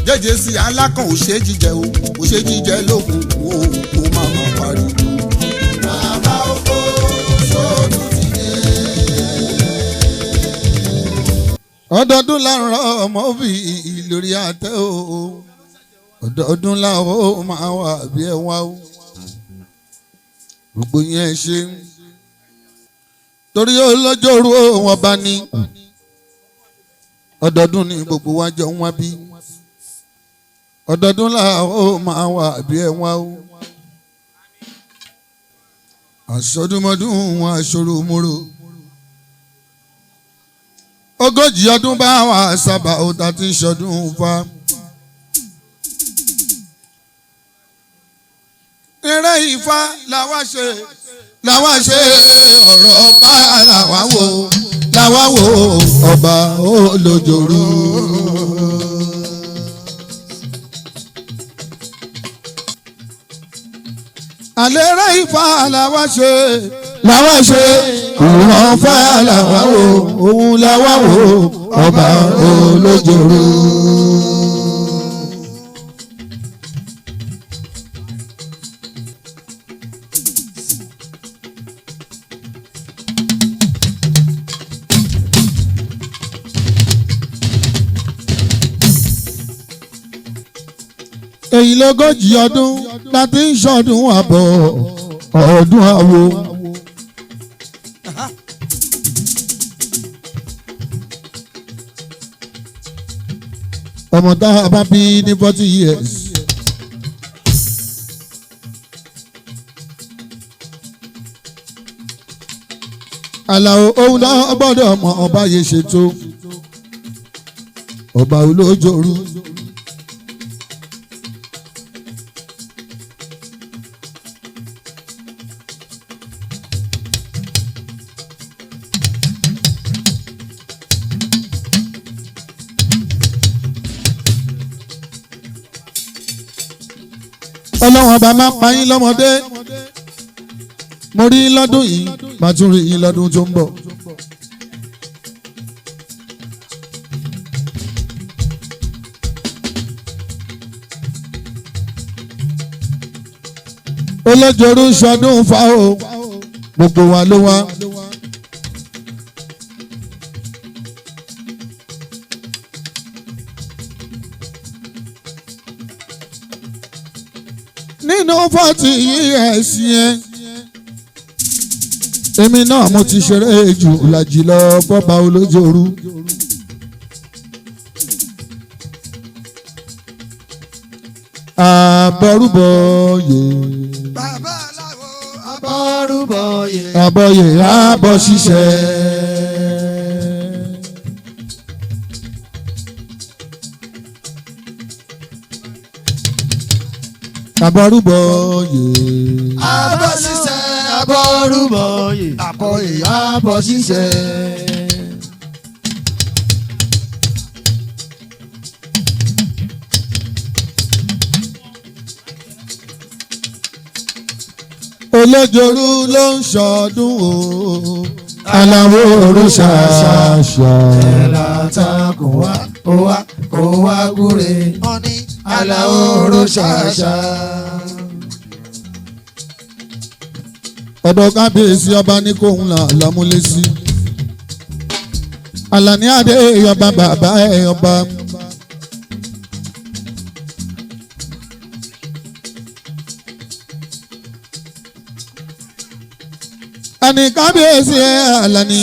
jẹ́jẹ́ sí alákàn ò ṣe jíjẹ o ò ṣe jíjẹ lókun o kò má má pariwo. bàbá oko sóòtú ti dé. ọdọọdún la ń rọ ọmọ bí lórí àtẹ o ọdọọdún la ó máa wà bí ẹ wá o gbogbo yẹn ṣe torí olójooru wọn bá ní ọdọọdún ní gbogbo wa jọ ń wá bí ọdọọdún là ó máa wà bí ẹ wá o àṣọdúnmọdún wọn àṣọrò múrò ogójì ọdún bá wà sábà ó ta ti ṣọdún fa. eré Ifá làwa ṣe ọ̀rọ̀ ọba làwa wò ọba olójooru. àlẹ́ eré Ifá làwa ṣe ọ̀rọ̀ ọba làwa wò òun làwa wò ọba olójooru. èyí lógójì ọdún láti ń ṣọdún àbọ̀ ọdún àwo. ọmọ tá a bá bí ní 40 years. Àlàó òun náà gbọ́dọ̀ mọ ọba yẹn ṣètò ọba olójooru. ọlọ́run ọba máa pa yín lọ́mọdé mo rí yín lọ́dún yìí màá tún rí yín lọ́dún tó ń bọ̀. olójooru ṣọdún fa o gbogbo wa ló wá. nínú 40 years yẹn èmi náà mo ti ṣeré jù làjì lọ bọ́ba olójooru. àbọ̀rúbọ̀yè. bàbá aláwo àbọ̀rúbọ̀yè. àbọ̀yè àbọ̀ ṣiṣẹ́. àbọ̀rúbọ̀yè. àbọ̀ ṣiṣẹ́ àbọ̀rúbọ̀yè. àbọ̀yè àbọ̀ ṣiṣẹ́. olójooru ló ń ṣọdún o aláwọ̀ òrùṣàṣà. ẹ̀rọ ta kò wá gúre. aláwọ̀ òrùṣàṣà. ọ̀dọ̀ kábíyèsí ọba ní kóhun là lámúlé sí. Àlàní adé ọba bàbá ẹ̀ ọba. Àní kábíyèsí ẹ̀ Àlàní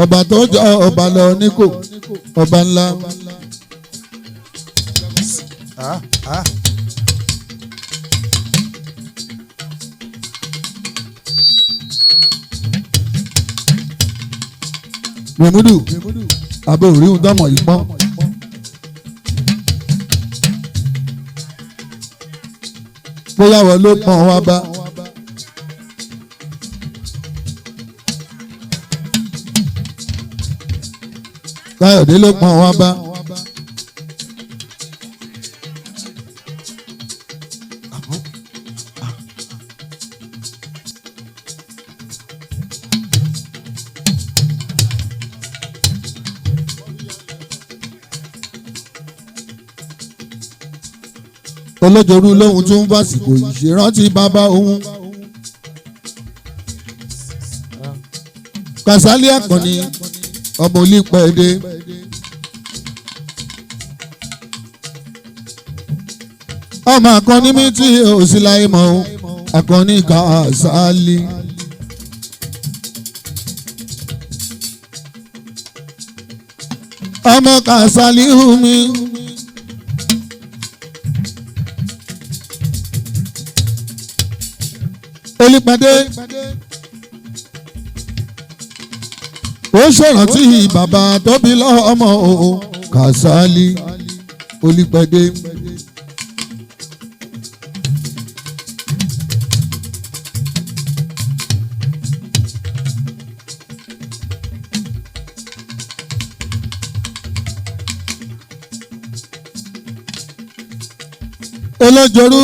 ọba tó jọ ọba lọ níkò ọba ńlá. Mẹ̀múdù abẹ́ òrí ń dámọ̀ yìí pọ́n. Bóyá wọ́n ló pọ́n wá bá. Káyọ̀dé ló pọ́n wá bá. olójorú lóhun tún fàsìkò ìṣèrántí bàbá òun. Kàsálí Àkànní ọmọ Olípẹ̀dé. ọmọ Àkànní mi tí ò sí láyé mọ́ o Àkànní Kàsálí. ọmọ Kàsálí mi. Olípẹ̀dé ó ṣèrántí bàbá tó bí lọ́mọ o Kàsálí Olípẹ̀dé. olójorú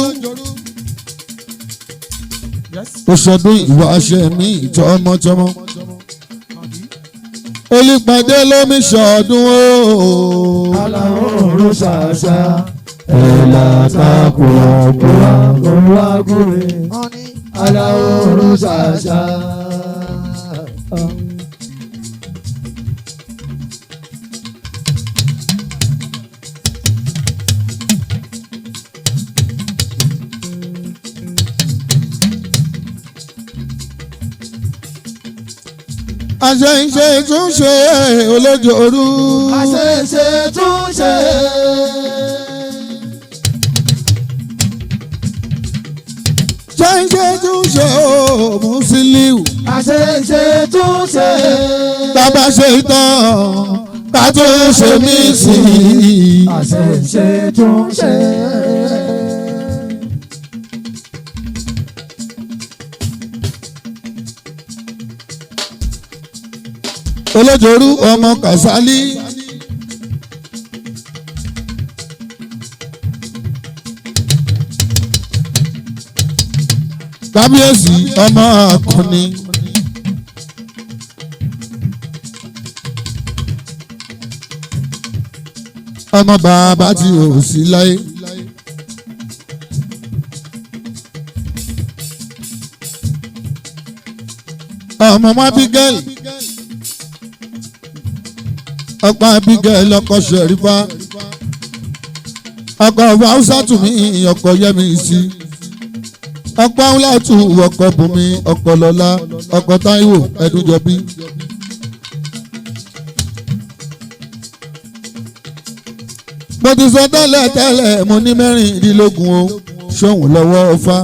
ó ṣọdún ìwà aṣẹ mi tọmọtọmọ. Olípẹ̀dé lómi ṣọdún o. aláwòrán ṣàṣà ẹ̀là tako ọ̀pọ̀lá òwúwàgùrè aláwòrán ṣàṣà. àṣẹ̀ṣe túnṣe olójorú. àṣẹ̀ṣe túnṣe. àṣẹ̀ṣe túnṣe o Musiliu. àṣẹ̀ṣe túnṣe. bàbá ṣe tán ká tó ṣe mí sí i. àṣẹ̀ṣe túnṣe. olójorú ọmọ Kàsálí. kábíyèsí ọmọ Àkànní. ọmọ bàbá tí ò sí láyé. ọmọ Abigail. ọkọ Abigail ọkọ Ṣẹ̀rífà. ọkọ Haúsátùmí ọkọ Yẹmisí. ọkọ Awúlátù ọkọ Bùnmi ọkọ Lọlá ọkọ Táíwò Ẹdúnjọbí. mo ti sọ tẹ́lẹ̀ tẹ́lẹ̀ mo ní mẹ́rìndínlógún o ṣóhun lọ́wọ́ ọfá.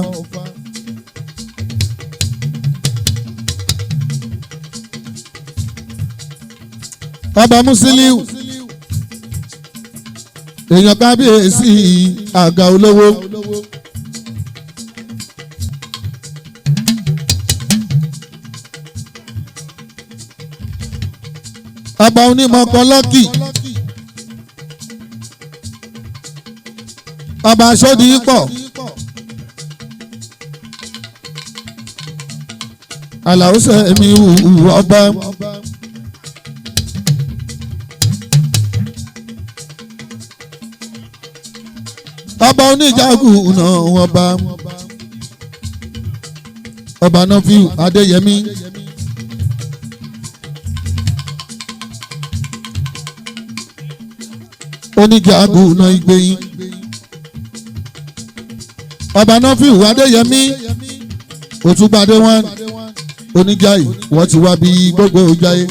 ọba Musiliu èèyàn kábíyèsí àga olówó. ọba onímọ̀kan lọ́kì. ọba aṣọ́dì pọ̀. Àlàó Sẹ̀mí wù ọba. ọba oníjàgùn náà ọba. ọba Nọ́fíù Adéyẹmí. oníjàgùn náà Ìgbẹ̀yìn. ọba Nọ́fíù Adéyẹmí. Òtúnbadé wọn oníjàyè wọ́n ti wá bí gbogbo jayé.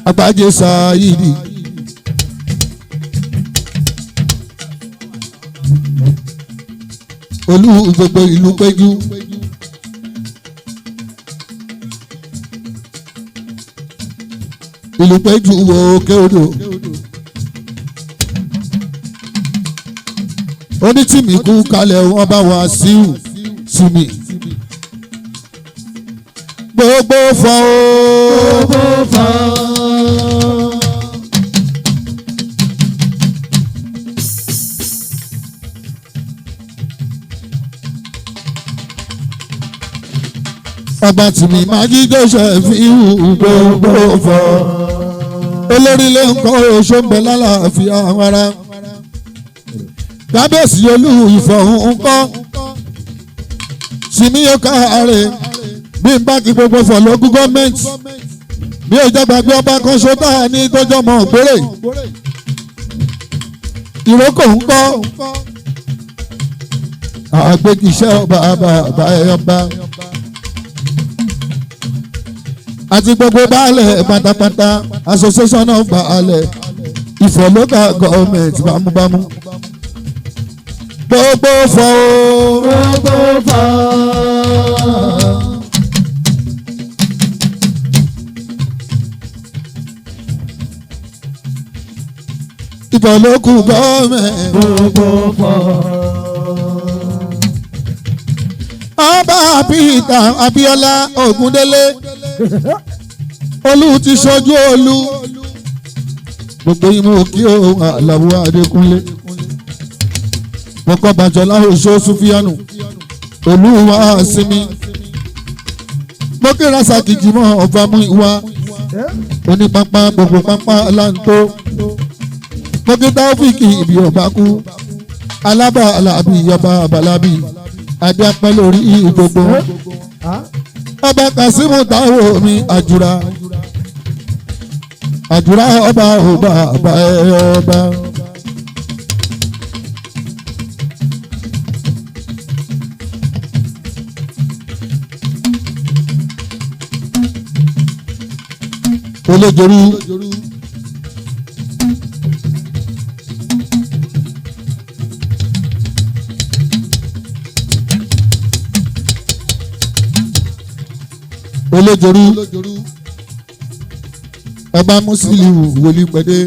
Àgbájé Sáyídì. olú gbogbo ìlú péjú. ìlú péjú wo òkè odò. onítìmí kú kalẹ̀ wọ́n bá wá síù sími. gbogbo fọ́ o. gbogbo fọ́. ọba tìmí máa jí Joseph ihu gbogbo fọ́. olórí ló ń kọ́ oṣù ń bẹ lálàáfíà ara. kábíyèsí olú ìfọ̀hún kọ́ sinmi yóò káre bí n bá kí gbogbo fọ̀ lógún gọ́ọ̀mẹ̀ntì bí o jẹ́ gbàgbé ọba kan ṣọ́tà ní tọ́jọ́ mọ́ ògbórè ìrókò ń kọ́ àgbékìṣẹ́ ọba àbá ẹ̀yọba àti gbogbo baálẹ̀ pátápátá association of baálẹ̀ Ifọ̀ local government bámúbámú gbogbo fọ́ gbogbo fọ́. Ifọ̀ local government gbogbo fọ́. ọba Peter Abíọ́lá Ògúndélé olú ti ṣojú olú gbogbo ìmọ̀ kí o Àlàó Adékúnlé mọ̀kọ́ bàjọ́lá oṣó Súfíánù olúwa sinmi mọ́kìrà sàkìjìmọ̀ ọ̀fà mú ìwà onípápá gbogbo pápá láǹtó mọ́kìtà òfìkì ìbí ọ̀bá kú alábà alábì yọba abalábì adé apẹ́ lórí gbogbo ọba Kàsímù táwọn mi àjùrà ọba ọba ọba ọba. Olójoru olójoru ọba Musiliu wòlíì pẹ̀dé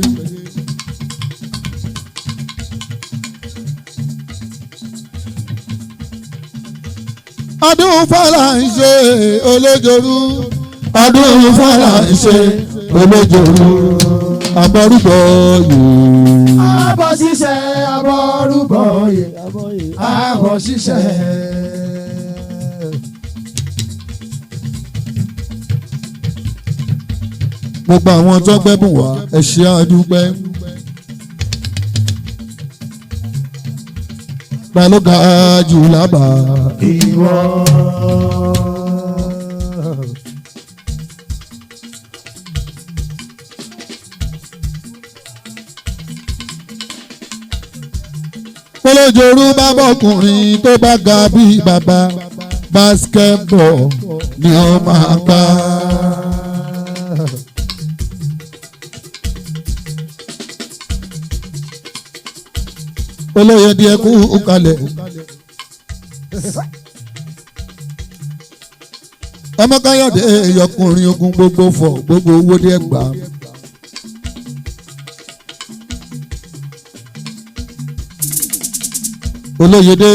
ọdún Fọláńṣe olójoru ọdún Fọláńṣe olójoru abọ́rúbọ yìí. Abọ́ ṣíṣe abọ́rúbọ yìí abọ́ ṣíṣe. gbogbo àwọn tó gbẹ́bùn wá ẹ ṣé àdúpẹ́. ta ló ga jù lábàá. Ìwọ. Olójoru bá bọ́kùnrin tó bá ga bí bàbá basketball ni ó máa gbá. olóyè díẹ̀ kú kalẹ̀ ọmọ Káyọ̀dé yọkùnrin ogun gbogbo fọ̀ gbogbo owó díẹ̀ gbà. olóyèdè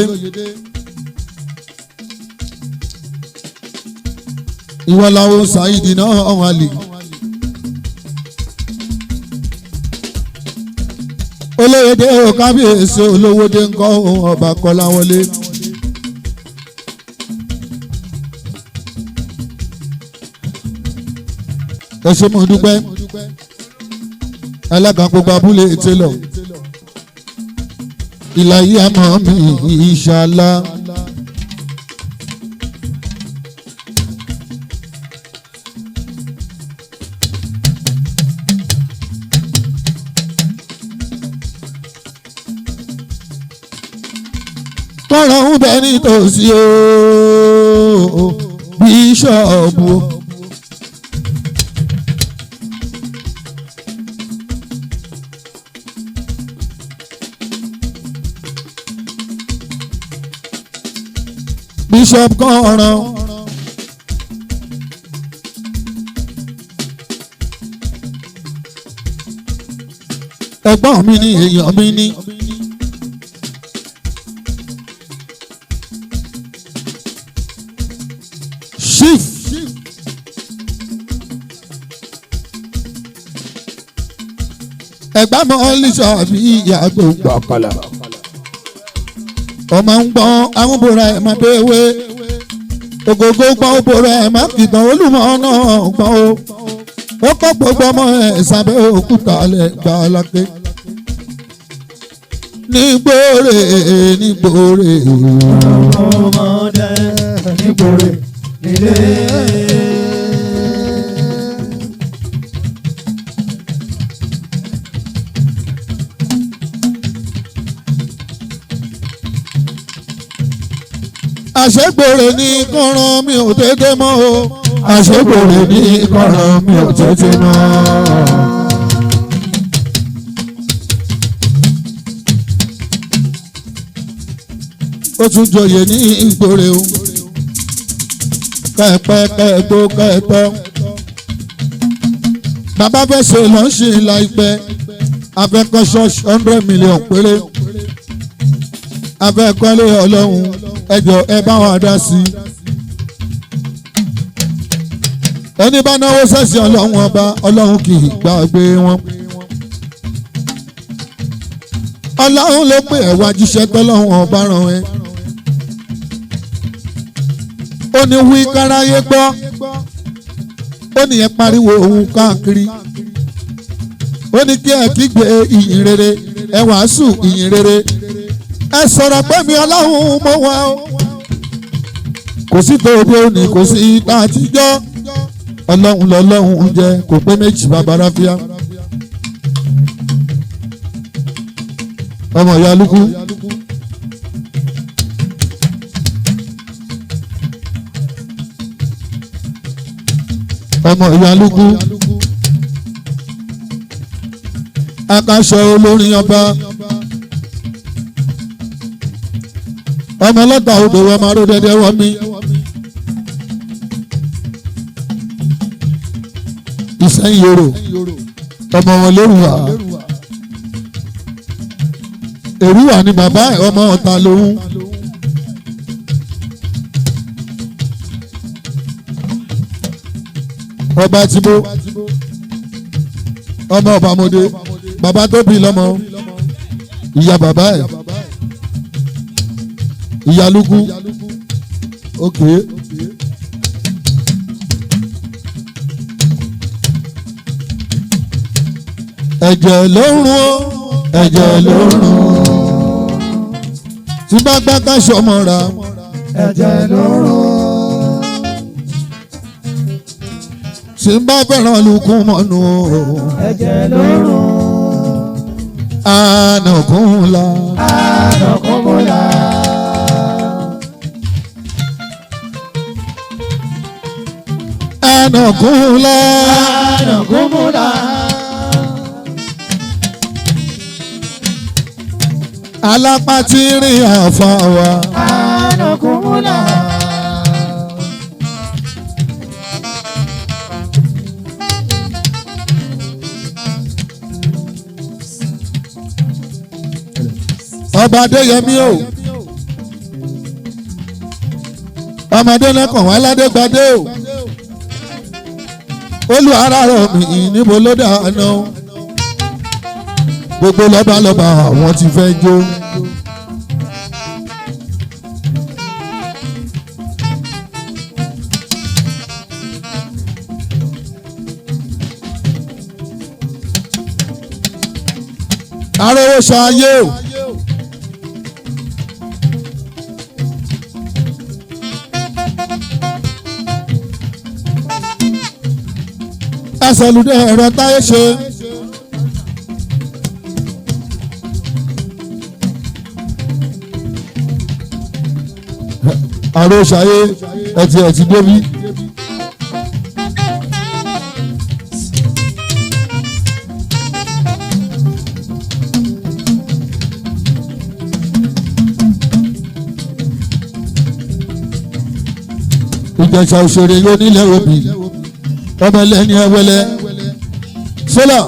ìwọláwo Saidi náà ọ̀hún àlè. olóyèdè ò kábíyèsí olówódé ńkọ́ ohun ọba Kọ́láwọlé. ẹ ṣé mo dúpẹ́ alága gbogbo abúlé télọ̀ ìlàyé àmọ́ mi ìṣàlá. tọ́rọ̀ ń bẹ nítòsí o bíṣọ̀bù. Bishop Kọ́ran ẹ̀gbọ́n mi ni èèyàn mi ni chief ẹ̀gbọ́n mi ọlísà bí ìyá gbogbo ọ̀kọ̀lá ọmọ ń gbọ́n àwọn bòrò ẹ̀ máa béwé ògógó gbọ́n bòrò ẹ̀ máa kìtàn olùmọ̀ náà gbọ́n o ó kọ́ gbogbo ọmọ ẹ̀ sábẹ́ òkúta alẹ́ gbà lákè. nígbòrè nígbòrè. ọmọdé nígbòrè nílé. àṣegbòrè ní kọ́ran mi ò tètè mọ́ o. àṣegbòrè ní kọ́ran mi ò tètè mọ́. ó tún joyè ní ìgbòrè o. kẹ́ẹ̀pẹ́ kẹ́ẹ̀gbó kẹ́ẹ̀tọ́. bàbá fẹ́ ṣe lọ́ọ̀ṣì láìpẹ́ afẹ́kọ́ ṣọ́ọ̀ṣì 100 million péré. afẹ́kọ́lé ọlọ́run ẹjọ́ ẹ bá wa dá sí. ẹni bá náwó sẹ́sìn ọlọ́run ọba ọlọ́run kì í gbàgbé wọn. ọlọ́run ló pè ẹ́ wá jíṣẹ́ tọ́lọ́run ọba ràn ẹ́. ó ní wí káráyé gbọ́ ó ní ẹ pariwo òun káàkiri ó ní kí ẹ kígbe ìyìn rere ẹ wàásù ìyìn rere ẹ sọ̀rọ̀ pé mi ọlọ́run mọ́ wa o kò sí tòde òní kò sí ìta àtijọ́ ọlọ́run lọ́lọ́run ń jẹ kò pé méjì bàbá ráfíà ọmọ ìyá lukú. ọmọ ìyá lukú akaṣọ olórin ọba ọmọ ọlọ́ta odò ọmọ aródẹ́dẹ́ wọ́n mi ìsẹ́yìn yorò ọmọ wọn lérùwà èrúwà ni bàbá ẹ̀ ọmọ ọ̀tá lòun. ọba tìbó ọmọ ọbàmọdé bàbá tó bí lọ́mọ ìyá bàbá ẹ̀ ìyá lukú ok. ẹ̀jẹ̀ ló ń rún ó ẹ̀jẹ̀ ló ń rún tí bá gbá ká ṣọmọ ra ẹ̀jẹ̀ ló ń rún. tí n bá fẹ́ràn lukún mọ́nu o. ẹ̀jẹ̀ ló ń rún. ànàkúnlá. ànàkúnmọ́lá. ànàkúnlá. ànàkúnmọ́lá. alápá tí rìn àfa wa. ànàkúnmọ́lá. ọba adéyẹmí o ọmọdé lẹkàn wá ládégbadé o olú ara rẹ mi níbo ló dáná gbogbo lọ́balọ́ba àwọn ti fẹ́ jó. arówó ṣayé o. ẹsẹ̀lúdẹ ẹ̀rọ táyé ṣe. àròṣàyé ẹtì débi. ìjẹ̀ṣà òṣèré yóò nílẹ̀ òbí ọmọ ẹlẹ́ni ẹwẹ́lẹ́ sólà.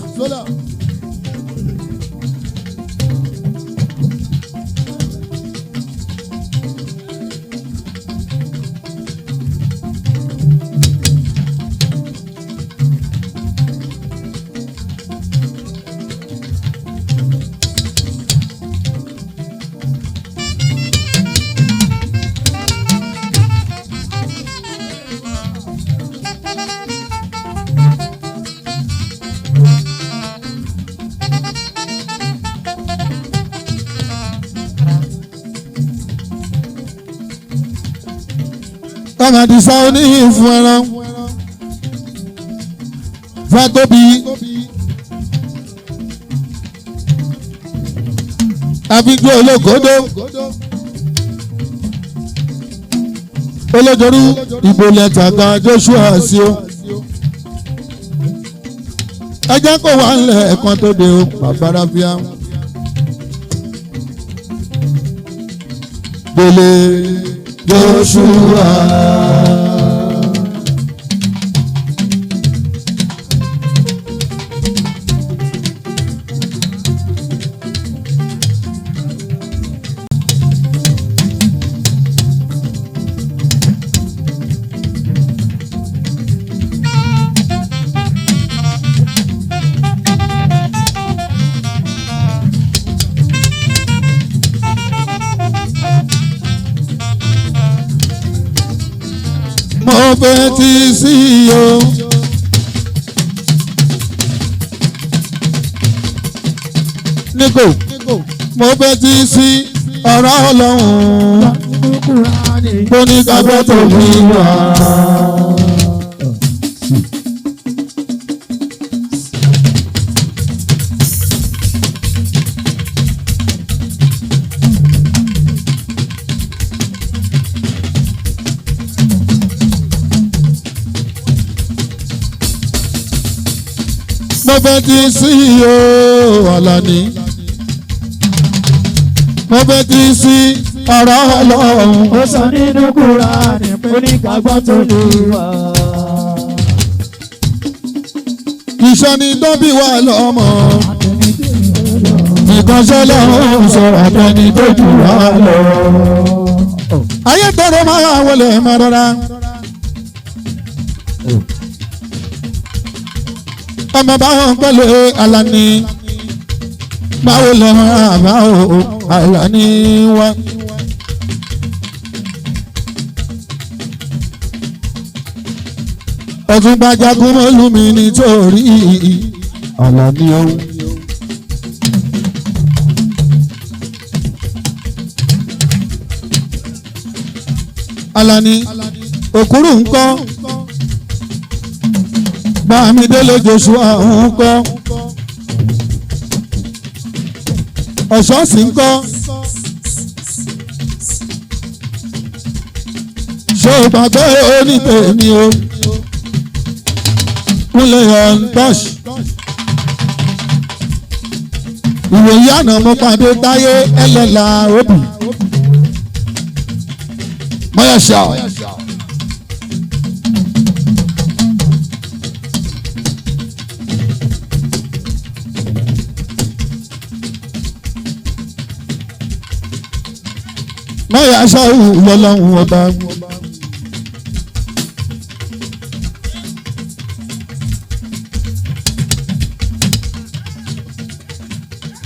Amadisa oní fún ẹran Fátóbi àfijọ́ ológodó olójorú ìbò lẹ́tàkà Joshua sí o ẹjẹ́ kò wá ń lẹ̀ ẹ̀kan tó de o bàbára fíà délé Joshua. Mo fetí sí o. Níkò, mo fetí sí ọ̀rọ̀ Ọlọ́run. Mo ní kábẹ́ tó fi wà. Mo fetí sí o Àlàní. Mo fetí sí ọ̀rọ̀ Ọlọ́run. Ó sọ nínú Kùránì pé onígbàgbọ́ tó lè wà. Iṣẹ́ ni tó bí wà lọ́mọ. Nìkan ṣẹlẹ̀ ń sọ̀rọ̀ àtẹni tó jù wá lọ. Ayé tọrọ máa wọlé máa rọra. Ọmọ báwọn pẹ̀lú Àlàní. Báwo lè máa bá o Àlàní wá. Ọ̀túnba jagun mọ́lú mi nítorí Àlàní ọ̀hún. Àlàní òkúrú ńkọ́ Bámidélé Joshua ńkọ́ Ọ̀ṣọ́sì ńkọ́ ṣé o gbàgbé onítèmi o Kúnlé Untouch ìwòye àná mo pàdé Táyé ẹlẹ́la òbí mọ́yàṣá. Mọ́yàṣá lọ́lọ́run ọba.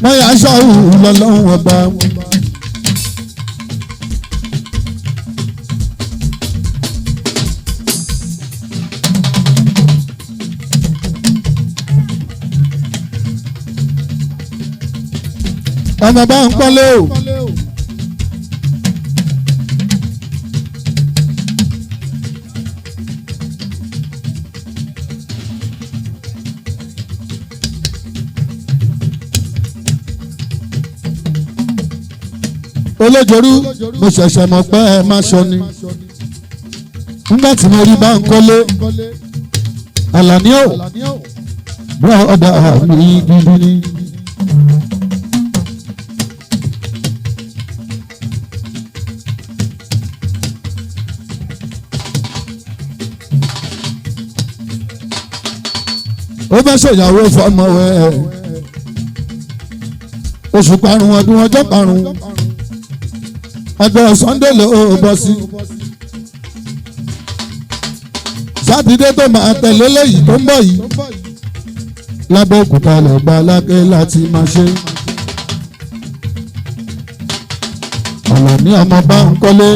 Mọ́yàṣá lọ́lọ́run ọba. Ọmọ bá ń kọ́lé o. Olójorú mo ṣẹ̀ṣẹ̀ mọ̀ pé ẹ má ṣọ ni. Nígbà tí mo rí bá ń kọ́lé Àlàní o bọ́ọ̀dà mi gidi ni. Ó fẹ́ ṣèyàwó fọmọ wẹ̀ oṣù karùn-ún ọdún ọjọ́ karùn-ún ọjọ́ Sunday ló bọ́ sí. Sátidé tó máa tẹ̀lé léyìí tó ń bọ̀ yìí Lábẹ́òkúta lọ́gbà Aláké láti máa ṣe. Àlàní ọmọ bá ń kọ́lé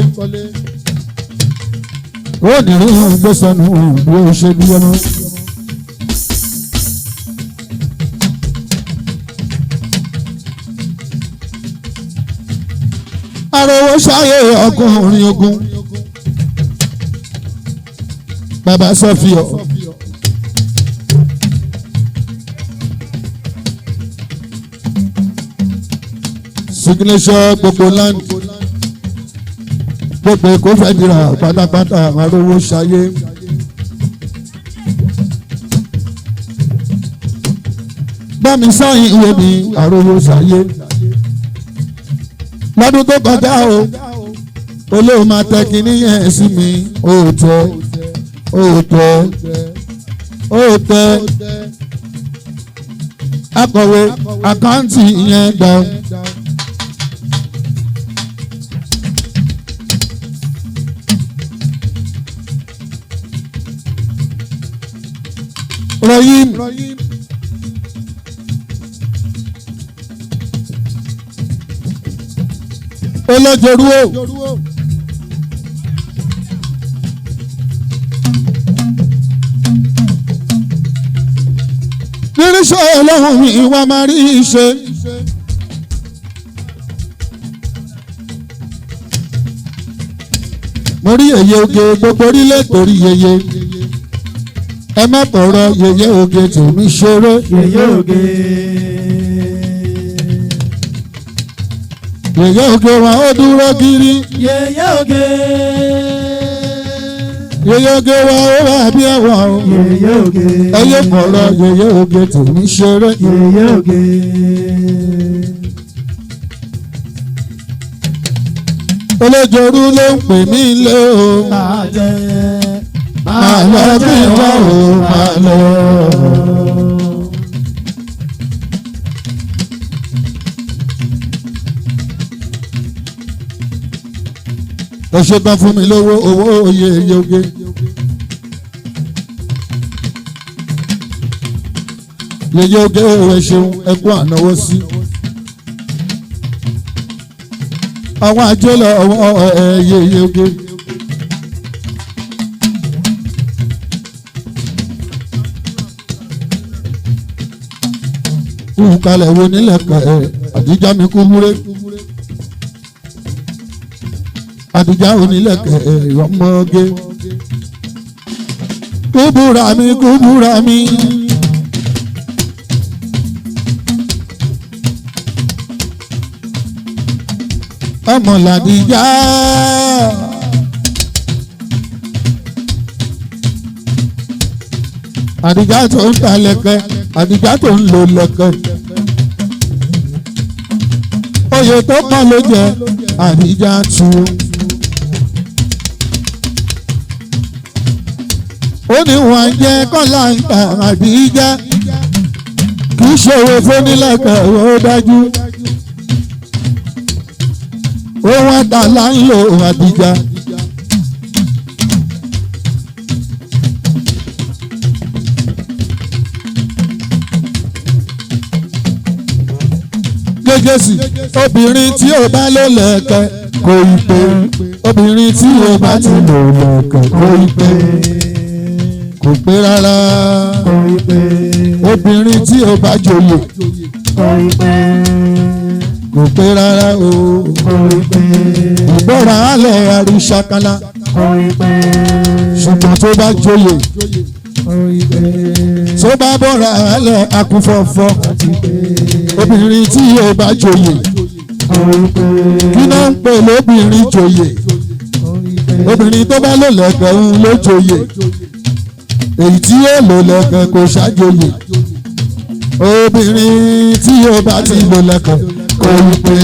ó ní rí gbèsànù bí ó ṣe bí ọmọ. Arówó ṣáyé ọkùnrin ogun bàbá sọfíọ. signature gbogbo land gbogbo Èkó fẹ́ dira pátápátá àrówó ṣayé. bámi sáyìn ìwé mi àrówó ṣayé. lọ́dún tó kọjá o olóò máa tẹ kínní yẹn sí mi òòtẹ́ akọ̀wé àkáǹtì yẹn gbà. Rahim olójorúwò nírísọ ọlọ́run mi ìwà máa rí ṣe. mo rí yèyé oge gbogbo orílẹ̀ torí yèyé ẹ má pọ̀rọ̀ yèyé oge tèmi ṣeré. yèyé oge. yèyé oge wa ó dúró kiri. yèyé oge. yèyé oge wa ó wà bí ẹwà o. yèyé oge. ẹ yé pọ̀rọ̀ yèyé oge tèmi ṣeré. yèyé oge. olójorú ló ń pè mí lé o. máa jẹ máa lọ bí wá o máa lọ. ẹ ṣe tán fún mi lówó owó oyè yoge. yèyé oge ẹ ṣeun ẹ kú ànáwó sí. àwọn àjọlọ ọwọ́ yèyé oge. kalẹ̀ wo nílẹ̀ kẹ̀ àdìjá mi kú múré. àdìjá onílẹ̀ kẹ̀ ọmọge. kúbúra mi kúbúra mi. ọmọ làdìjá. àdìjá tó ń ta lẹ̀kẹ̀ àdìjá tó ń lo lẹ̀kẹ̀. oyè tó kàn ló jẹ àdìjá tu. ó ní wọn jẹ kọ́lá ń ta àdìjá kì í ṣòro fónílẹ̀kẹ̀ ó dájú. ó wá dà láńlò àdìjá. gẹ́gẹ́sì obìnrin tí ó bá lò lẹ̀kẹ̀ kò ì pé obìnrin tí ó bá ti lò lẹ̀kẹ̀ kò ì pé kò pé rárá obìnrin tí ó bá joyè kò pé rárá o ìgbọ́ra alẹ́ àríṣàkálá ṣùgbọ́n tó bá joyè tó bá bọ́ra alẹ́ akúfọ́fọ́ obìnrin tí yóò bá joyè kí náà ń pè lóbìnrin joyè obìnrin tó bá lò lẹ̀kẹ̀ ń ló joyè èyí tí yóò lò lẹ̀kẹ̀ kò ṣàjoyè obìnrin tí yóò bá ti lò lẹ̀kẹ̀ kò ì pé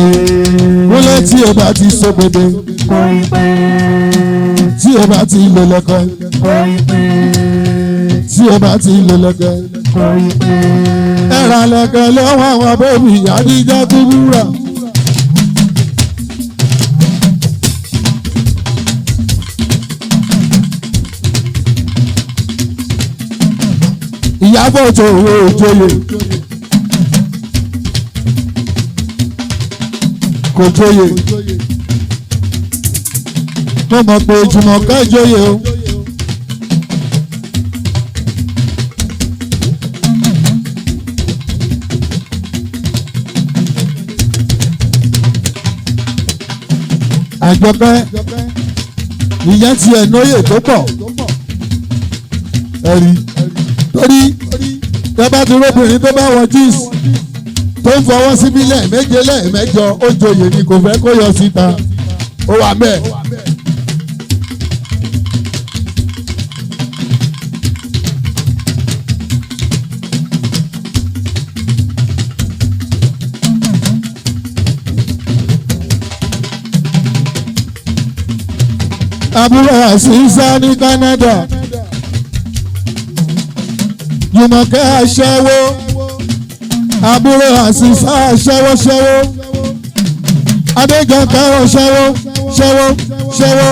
múlẹ̀ tí yóò bá ti sógbede tí yóò bá ti lò lẹ̀kẹ̀ tí yóò bá ti lò lẹ̀kẹ̀ ẹ̀rà lẹ̀kẹ̀ lọ́wọ́ àwọn abẹ́bí àdìjá tó búra. Ìyábọ̀ tó owó òjòyè kò jóyè mo mọ̀ pé Jùmọ̀kẹ́ jóyè o. Àjọkẹ́ ìyẹn tiẹ̀ lóyè tó pọ̀ ẹ̀rí torí tẹ́ bá ti róbìnrin tó bá wọ jeans tó ń fọwọ́ síbí lẹ́ẹ̀méje lẹ́ẹ̀mẹ́jọ ó joyè ni kò fẹ́ kó yọ síta ó wà mẹ́ẹ̀. àbúrò àṣìṣà ní Canada Jùmọ̀kẹ́ aṣẹ́wó àbúrò àṣìṣà aṣẹ́wó Adéjọkẹ́ aṣẹ́wó ṣẹ́wó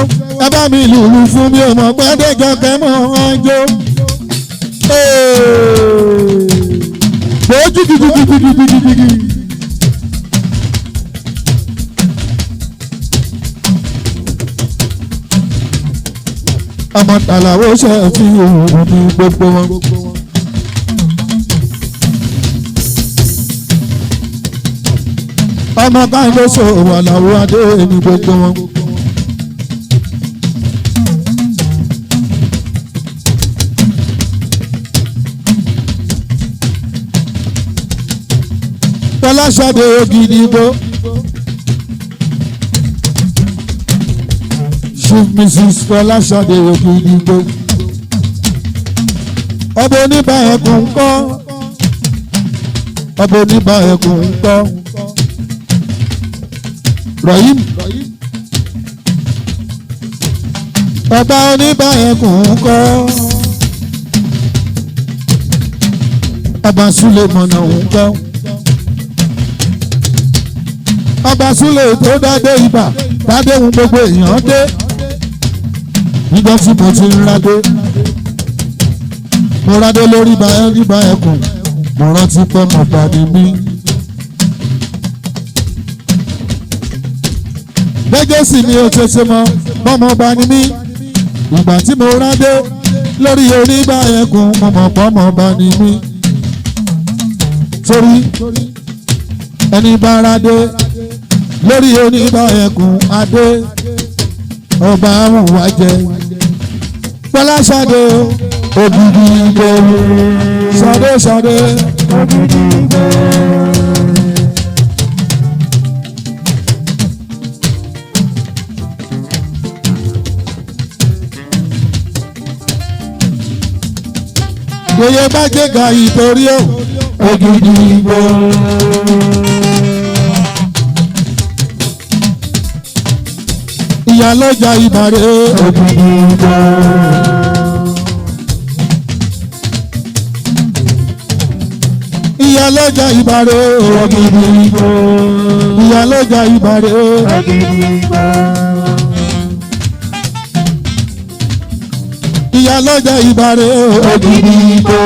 ẹ bá mi lùlù fún mi ò mọ̀ pé Adéjọkẹ́ mọ̀ ọ́n jó bójú gidigidi. ọmọ tàlàwó ṣe fi òun ní gbogbo wọn. ọmọ káyọ̀ sọ wà láwọ adé ní gbogbo wọn. Fọláṣadé Ògìdìgbò. Mrs. Fọláṣadé Ògìdìgbò. ọba oníbà ẹkùn ń kọ́ ọba oníbà ẹkùn ń kọ́ Rahim ọba oníbà ẹkùn ń kọ́ ọba Sulemọ̀nà ń kọ́ ọba Sule tó dádé ibà dádé ohun gbogbo èèyàn dé nígbà tí mo ti ń rádé mo rádé lórí bá ẹkùn mo rántí pé mo bá ní mí. gẹ́gẹ́ sì ni o ṣe ṣe mọ́ bọ́mọ bá ní mí ìgbà tí mo rádé lórí oníbà ẹkùn mo mọ̀ bọ́mọ bá ní mí. torí ẹni bá rádé lórí oníbà ẹkùn adé ọba àwọn wa jẹ. Fọláṣadé Ògìdìgbò Ṣadé Ògìdìgbò. Oyè bá jẹ́gà ìtorí ò Ògìdìgbò. Ìyálọ́jà Ìbàrẹ̀ Ògìdìgbò. Ìyálọ́jà Ìbàrẹ̀ Ògìdìgbò. Ìyálọ́jà Ìbàrẹ̀ Ògìdìgbò. Ìyálọ́jà Ìbàrẹ̀ Ògìdìgbò.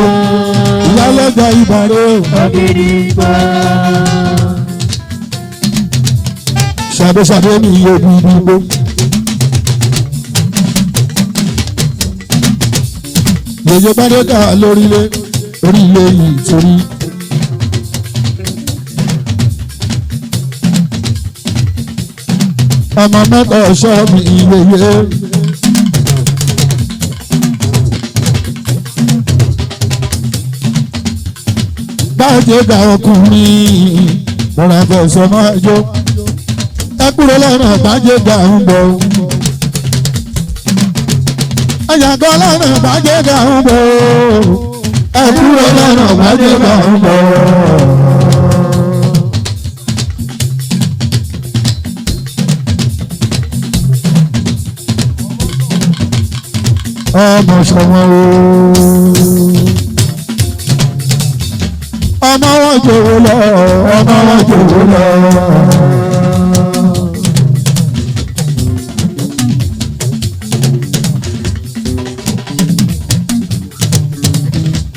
Ìyálọ́jà Ìbàrẹ̀ Ògìdìgbò. Ṣadé mi Ògìdìgbò. Yèyé bádé ká lórílẹ̀ yìí torí. ọmọ mẹ́ta ọ̀ṣọ́ mi ìyèyé. bájẹ́ ga ọkùnrin lọ́ra fẹ̀sọ̀ máa jó. ẹ kúrò lọ́nà bájẹ́ ga ń bọ̀. àyàgọ́ lọ́nà bájẹ́ ga ń bọ̀. ẹ kúrò lọ́nà bájẹ́ ga ń bọ̀. ọmọ sọmọ ọmọ wọn jòwó lọ ọmọ wọn jòwó lọ.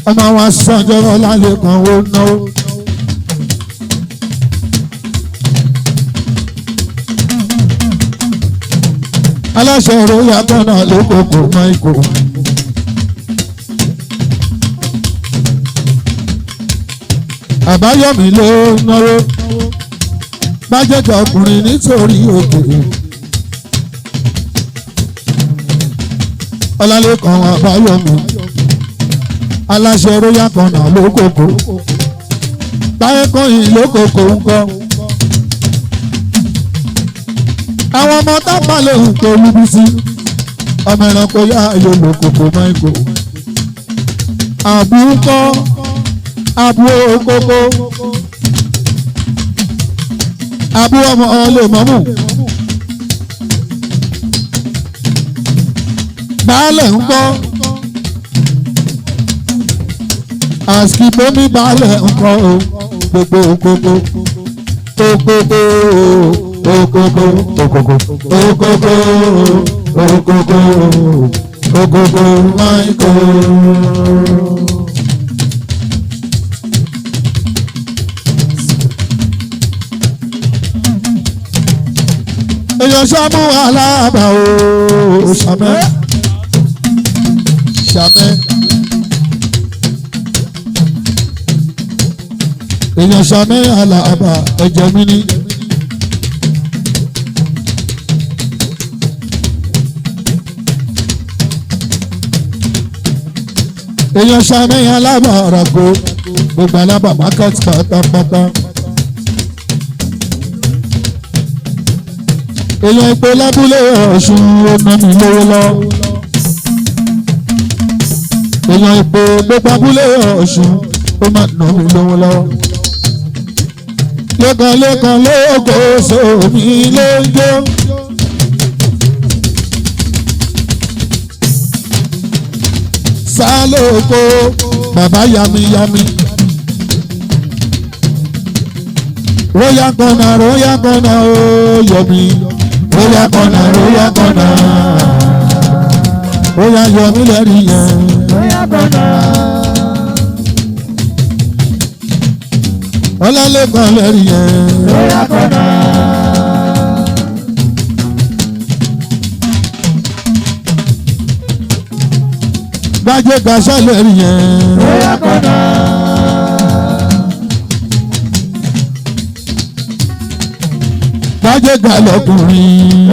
ọmọ wọn sọjọ́ lálẹ́ kan ó náwó. aláṣẹ ìròyìn akọ́nà ló kókó máìkò. àbáyọ̀mí ló náwó bájẹ́jà ọkùnrin nítorí òkè. ọlálẹ́kan àbáyọ̀mí aláṣẹ royal corner lókòkò táyé kọ́yìn lókòkò ńkọ́ àwọn ọmọ tápà lòun tó lùbí sí ọmọ ẹranko yá ayò lókòkò máìkò àbú ńkọ́ àbú òkòkò àbú ọmọ ọlẹ́mọ̀mù baálẹ̀ ńkọ́ àsìkò mi baálẹ̀ ńkọ́ o gbogbo òkòkò òkòkò òkòkò òkòkò òkòkò òkòkò òkòkò máìkò. èèyàn ṣàmú aláàbà o ṣàmẹ́ ṣàmẹ́ èèyàn ṣàmẹ́ aláàbà ẹ̀jẹ̀ mi ní. èèyàn ṣàmẹ́ aláàbà àràgò gbogbo aláàbà market pátápátá. èèyàn ipò lábúlé ọ̀ṣun ọ̀nà mi lówó lọ. èèyàn ipò gbogbo abúlé ọ̀ṣun ó máa nà mí lówó lọ. lẹ́kàn lóko sómi lójó. sálóko bàbá yamiyami. royal corner ó yọ mí. royal corner ó yá yọ mí lẹ́rìí yẹn. ọlálẹ́kan lẹ́rìí yẹn. gbájẹ́ gàṣà lẹ́rìí yẹn. gbájẹ́ gà lọ́kùnrin.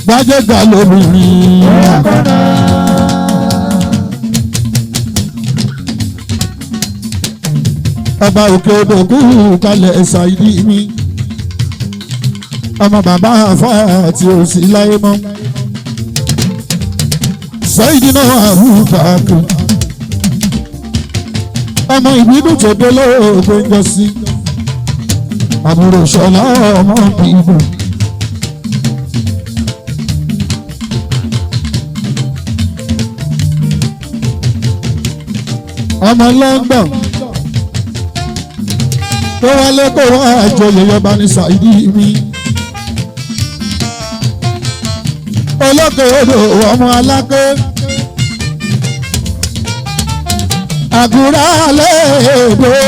gbájẹ́ gà lóbìnrin. ọba òkè òdòkú kalẹ̀ ẹ̀sà ìdí mi. ọmọ bàbá àfà àti òsì láyé mọ́. Saidi náà àbúbàkù. ọmọ ìbínú tó dé lóògbé ń jọ sí. àbúrò ṣọlá ọmọ bíbù. ọmọ London tó wálé kó wá àjọyọ̀ yọba ní Saidi mi. olókè odò ọmọ aláké àgùrà lẹ́ẹ̀dọ́.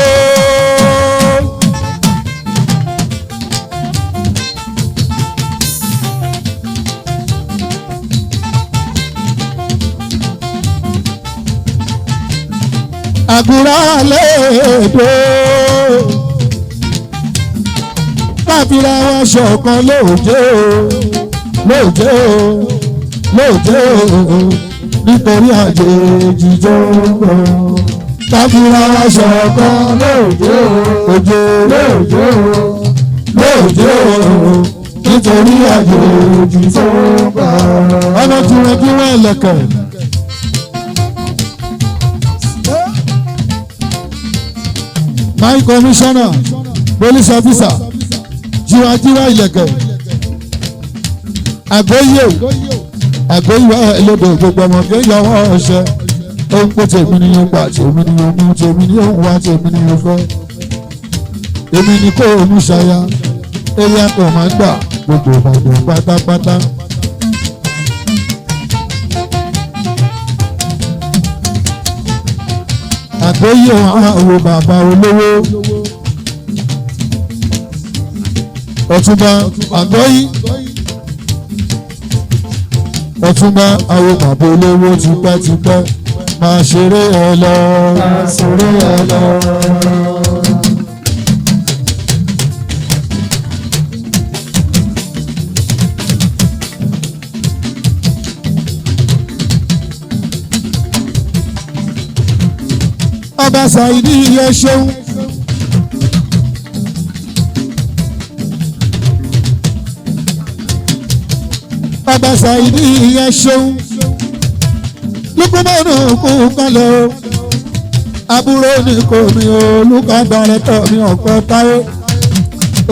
àgùrà lẹ́ẹ̀dọ́. káfíńra wọn ṣọ̀kan lóòjé o nítorí àjèjì tó ń bọ̀. káfíńra wọn ṣọ̀kan lóòjé o nítorí àjèjì tó ń bọ̀. ọ̀nà tí wọ́n kí wọ́n lẹ̀kẹ̀. my commissioner police officer jíwájíwá ìlẹ̀kẹ̀ àgbóyè ẹlòdò gbogbo ọmọ kéèyàn wọ́n ọ̀ṣẹ́ ó ń pè tèmi ni yóò pa tèmi ni yóò mú tèmi ni yóò wá tèmi ni yóò fẹ́ èmi ni kò mú ṣaya eré akọ̀ máa ń gbà gbogbo Ìbàdàn pátápátá. àgbóyè àwọn bàbá olówó Ọ̀túnba àgbóyè Ọ̀túnba àwọn bàbá olówó tipẹ́tipẹ́ máa ṣeré ẹ lọ. ọba Saidi ẹ ṣeun. ọba Saidi ẹ ṣeun. lukumanu kú kalẹ̀ o àbúrò ní kò mi ò lùkàgbàrẹ tọ̀ mi ọ̀pẹ táyé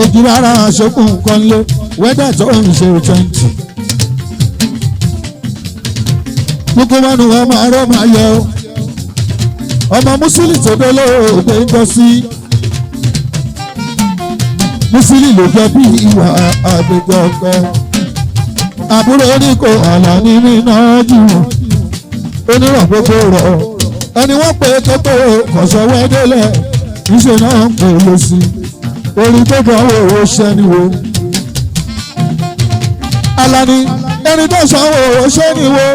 ojú rárá aṣọ́kùn kan lé wẹ́dà tó ń ṣe 20. lukumanu ọmọ arọ máa yẹ o ọmọ Musili tó dé lóògbé ń jọ sí Musili ló jẹ bí ìwà àgbègbè ọkọ àbúrò ní kò àlà nínú iná jù onírọ̀ gbogbo rọ̀ ẹni wọ́n pè tó tó kọ̀ṣọ́wọ́ délẹ̀ níṣẹ́ náà ń pè lọ sí orí tó bọ̀ owó ṣẹ́ni wo. Alani ẹni tó sanwó owó ṣẹ́ni wo.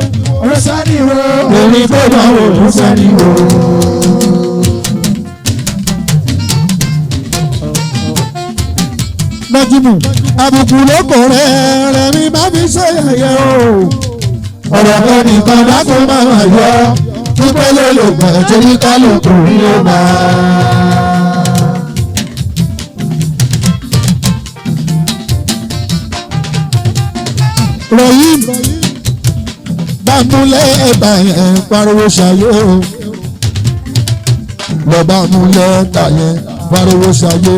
Orí tó bọ̀ owó ṣẹ́ni wo. Nájúmù àbùkù lóko rẹ̀ mi má fi ṣe yẹ̀yẹ́ o. Ọ̀rọ̀ ẹnìkan dákun máa wà yọ dúpẹ́ ló lò gbà torí kálukú ló máa. Rahim bámúlẹ̀ ẹ̀bà yẹn pariwo ṣayé o lọ bámúlẹ̀ ẹ̀bà yẹn pariwo ṣayé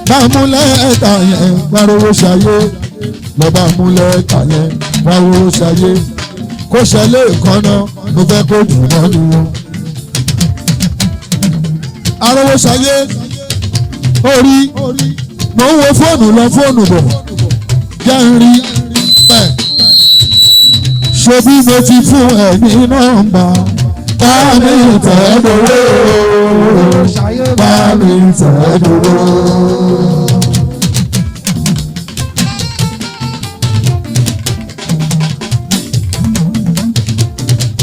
bámúlẹ̀ ẹ̀bà yẹn pariwo ṣayé lọ bámúlẹ̀ ẹ̀bà yẹn pariwo ṣayé kó ṣẹlẹ̀ ìkànnà mo fẹ́ kó dùn mọ́ ni wọn. Arówó ṣayé orí mo ń wo fóònù lọ fóònù bọ̀ jẹ́ ń rí pẹ̀ ṣe bí mo ti fún ẹ ní nọ́mbà bá mi tẹ̀ ẹ́ dòwó bá mi tẹ̀ ẹ́ dòwó.